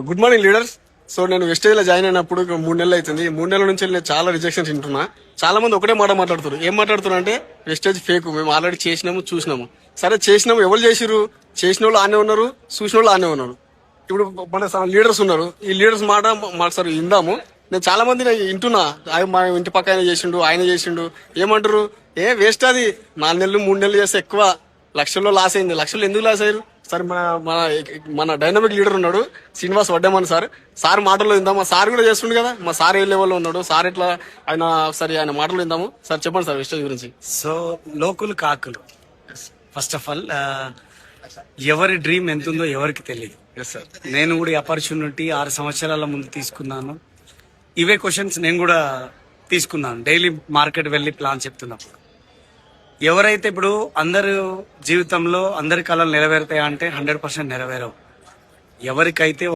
Good morning leaders. So నేను wastage లో join అయినప్పుడు 3 నెలలు అవుతుంది. 3 నెలల నుంచి నేను చాలా రిజెక్షన్స్ వింటున్నా. చాలా మంది ఒకటే మాట మాట్లాడుతారు. ఏం మాట్లాడుతున్నారు అంటే వెస్టేజ్ ఫేక్, మేము ఆల్రెడీ చేసినాము చూసినాము. సరే చేసినాము, ఎవరు చేసిరు? చేసిన వాళ్ళు ఆనే ఉన్నారు, చూసిన వాళ్ళు ఆనే ఉన్నారు. ఇప్పుడు మన లీడర్స్ ఉన్నారు, ఈ లీడర్స్ మాట మాకు సార్ ఇందాము. నేను చాలా మంది వింటున్నా, మా ఇంటి పక్క ఆయన చేసిండు, ఆయన చేసిండు, ఏమంటారు? వేస్ట్ అది. 4 నెలలు 3 నెలలు చేస్తే ఎక్కువ లక్షల్లో లాస్ అయింది. లక్షల్లో ఎందుకు లాస్ అయ్యారు? సరే మన మన మన డైనమిక్ లీడర్ ఉన్నాడు శ్రీనివాస్ వడ్డేమని సార్ మాటల్లో విందాం. మా సార్ కూడా చేస్తుండే కదా, మా సార్ ఏ లెవెల్లో ఉన్నాడు, సార్ ఎట్లా ఆయన, సరే ఆయన మాటలు విందాము. సార్ చెప్పండి సార్ వెస్టేజ్ గురించి. సో లోకులు కాకులు, ఫస్ట్ ఆఫ్ ఆల్ ఎవరి డ్రీమ్ ఎంత ఉందో ఎవరికి తెలియదు. సార్ నేను కూడా ఈ ఆపర్చునిటీ 6 సంవత్సరాల ముందు తీసుకున్నాను. ఇవే క్వశ్చన్స్ నేను కూడా తీసుకున్నాను డైలీ మార్కెట్ వెళ్ళి ప్లాన్ చెప్తున్నప్పుడు. ఎవరైతే ఇప్పుడు అందరు జీవితంలో అందరి కళలు నెరవేరుతాయా అంటే 100% నెరవేరవు. ఎవరికైతే